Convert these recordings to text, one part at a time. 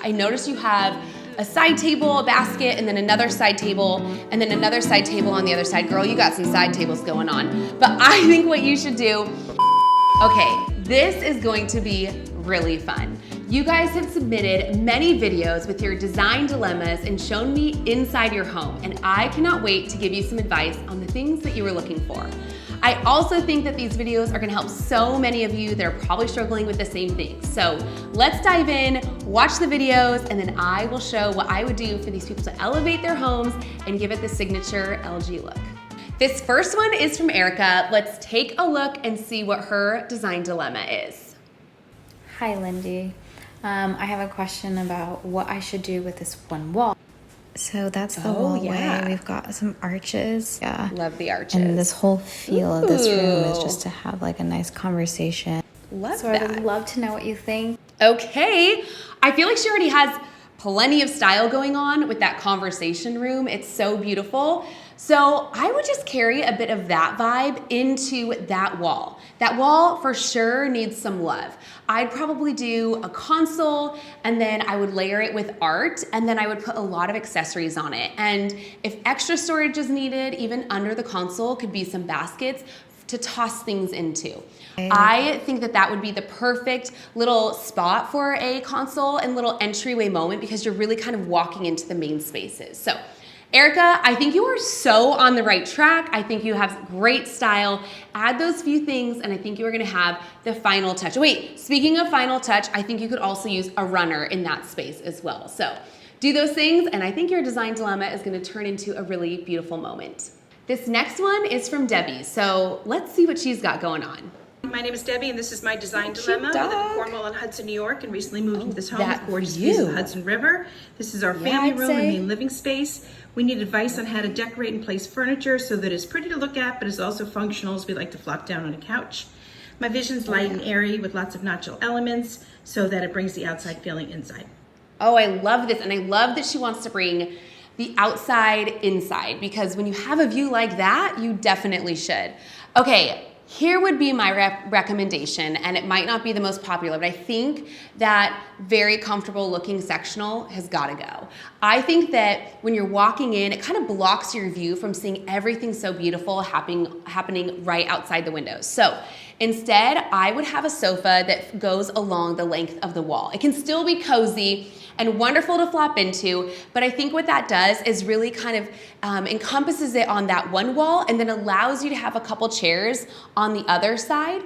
I noticed you have a side table, a basket, and then another side table, and then another side table on the other side. Girl, you got some side tables going on. But I think what you should do, okay, this is going to be really fun. You guys have submitted many videos with your design dilemmas and shown me inside your home, and I cannot wait to give you some advice on the things that you were looking for. I also think that these videos are gonna help so many of you that are probably struggling with the same things. So let's dive in, watch the videos, and then I will show what I would do for these people to elevate their homes and give it the signature LG look. This first one is from Erica. Let's take a look and see what her design dilemma is. Hi, Lindye. I have a question about what I should do with this one wall. So that's the hallway. Yeah. We've got some arches. Yeah. Love the arches. And this whole feel of this room is just to have like a nice conversation. Love so that. I would love to know what you think. Okay. I feel like she already has plenty of style going on with that conversation room. It's so beautiful. So I would just carry a bit of that vibe into that wall. That wall for sure needs some love. I'd probably do a console, and then I would layer it with art, and then I would put a lot of accessories on it. And if extra storage is needed, even under the console could be some baskets to toss things into. I think that that would be the perfect little spot for a console and little entryway moment because you're really kind of walking into the main spaces. So Erica, I think you are so on the right track. I think you have great style. Add those few things, and I think you are gonna have the final touch. Wait, speaking of final touch, I think you could also use a runner in that space as well. So do those things, and I think your design dilemma is gonna turn into a really beautiful moment. This next one is from Debbie, so let's see what she's got going on. My name is Debbie, and this is my design dilemma. I live in Cornwall on Hudson, New York, and recently moved into this home with gorgeous views of the Hudson River. This is our family room and main living space. We need advice on how to decorate and place furniture so that it's pretty to look at, but it's also functional as we like to flop down on a couch. My vision's light and airy with lots of natural elements so that it brings the outside feeling inside. Oh, I love this, and I love that she wants to bring the outside inside, because when you have a view like that, you definitely should. Okay, here would be my recommendation, and it might not be the most popular, but I think that very comfortable looking sectional has gotta go. I think that when you're walking in, it kind of blocks your view from seeing everything so beautiful happening right outside the windows. So instead, I would have a sofa that goes along the length of the wall. It can still be cozy and wonderful to flop into, but I think what that does is really kind of encompasses it on that one wall and then allows you to have a couple chairs on the other side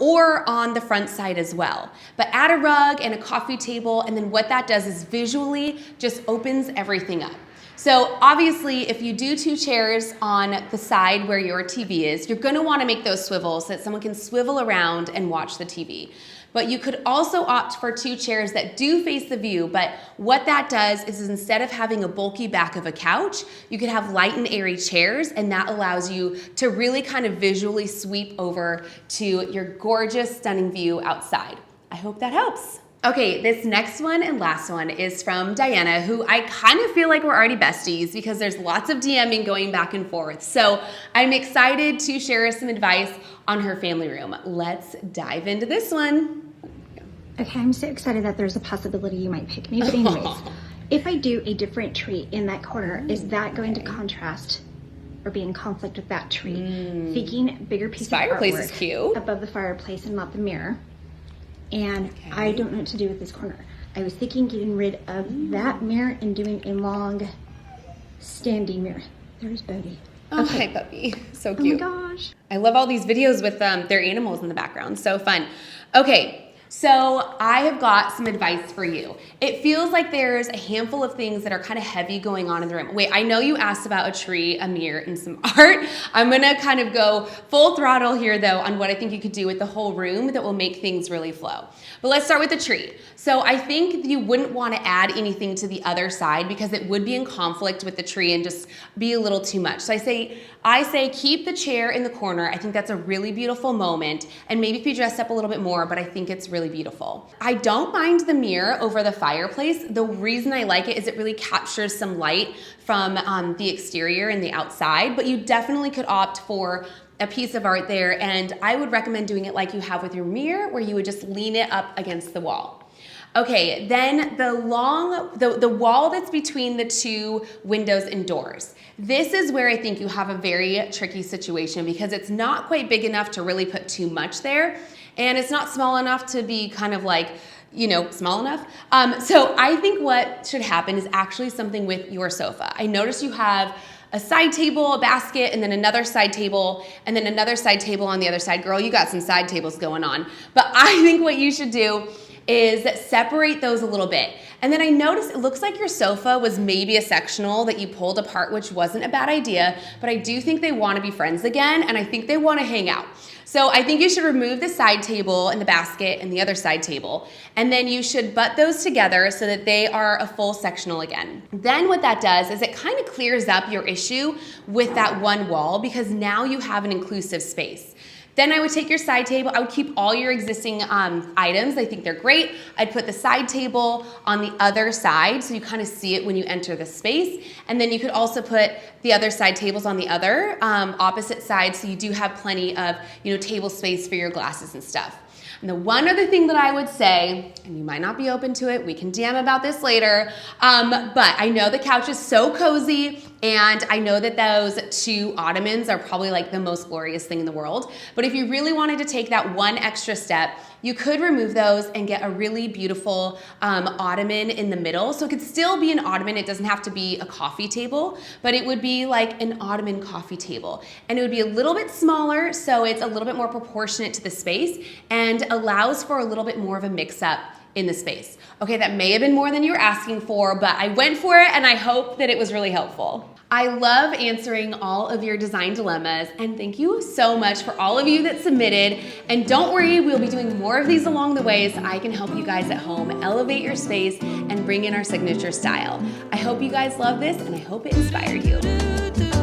or on the front side as well. But add a rug and a coffee table, and then what that does is visually just opens everything up. So obviously, if you do two chairs on the side where your TV is, you're gonna wanna make those swivels so that someone can swivel around and watch the TV. But you could also opt for two chairs that do face the view, but what that does is instead of having a bulky back of a couch, you could have light and airy chairs, and that allows you to really kind of visually sweep over to your gorgeous, stunning view outside. I hope that helps. Okay, this next one and last one is from Diana, who I kind of feel like we're already besties because there's lots of DMing going back and forth. So I'm excited to share some advice on her family room. Let's dive into this one. Okay, I'm so excited that there's a possibility you might pick me. But anyways, if I do a different tree in that corner, is that going to contrast or be in conflict with that tree? Thinking bigger piece of fireplace is artwork cute above the fireplace and not the mirror. And I don't know what to do with this corner. I was thinking getting rid of that mirror and doing a long standing mirror. There's Bodhi. Oh, hi puppy, so cute. Oh my gosh. I love all these videos with their animals in the background, so fun. Okay. So I have got some advice for you. It feels like there's a handful of things that are kind of heavy going on in the room. Wait, I know you asked about a tree, a mirror, and some art. I'm gonna kind of go full throttle here though on what I think you could do with the whole room that will make things really flow. But let's start with the tree. So I think you wouldn't want to add anything to the other side because it would be in conflict with the tree and just be a little too much. So I say keep the chair in the corner. I think that's a really beautiful moment. And maybe if you dress up a little bit more, but I think it's really beautiful. I don't mind the mirror over the fireplace. The reason I like it is it really captures some light from the exterior and the outside, but you definitely could opt for a piece of art there, and I would recommend doing it like you have with your mirror, where you would just lean it up against the wall. Okay, then the wall that's between the two windows and doors. This is where I think you have a very tricky situation because it's not quite big enough to really put too much there, and it's not small enough to be kind of like, you know, small enough. So I think what should happen is actually something with your sofa. I notice you have a side table, a basket, and then another side table, and then another side table on the other side. Girl, you got some side tables going on. But I think what you should do is separate those a little bit. And then I noticed it looks like your sofa was maybe a sectional that you pulled apart, which wasn't a bad idea, but I do think they want to be friends again, and I think they want to hang out. So I think you should remove the side table and the basket and the other side table, and then you should butt those together so that they are a full sectional again. Then what that does is it kind of clears up your issue with that one wall because now you have an inclusive space. Then I would take your side table, I would keep all your existing items, I think they're great. I'd put the side table on the other side so you kind of see it when you enter the space. And then you could also put the other side tables on the other opposite side so you do have plenty of, you know, table space for your glasses and stuff. And the one other thing that I would say, and you might not be open to it, we can DM about this later, but I know the couch is so cozy, and I know that those two ottomans are probably like the most glorious thing in the world. But if you really wanted to take that one extra step, you could remove those and get a really beautiful ottoman in the middle. So it could still be an ottoman. It doesn't have to be a coffee table, but it would be like an ottoman coffee table. And it would be a little bit smaller, so it's a little bit more proportionate to the space and allows for a little bit more of a mix-up in the space. Okay, that may have been more than you were asking for, but I went for it and I hope that it was really helpful. I love answering all of your design dilemmas, and thank you so much for all of you that submitted. And don't worry, we'll be doing more of these along the way so I can help you guys at home elevate your space and bring in our signature style. I hope you guys love this, and I hope it inspired you.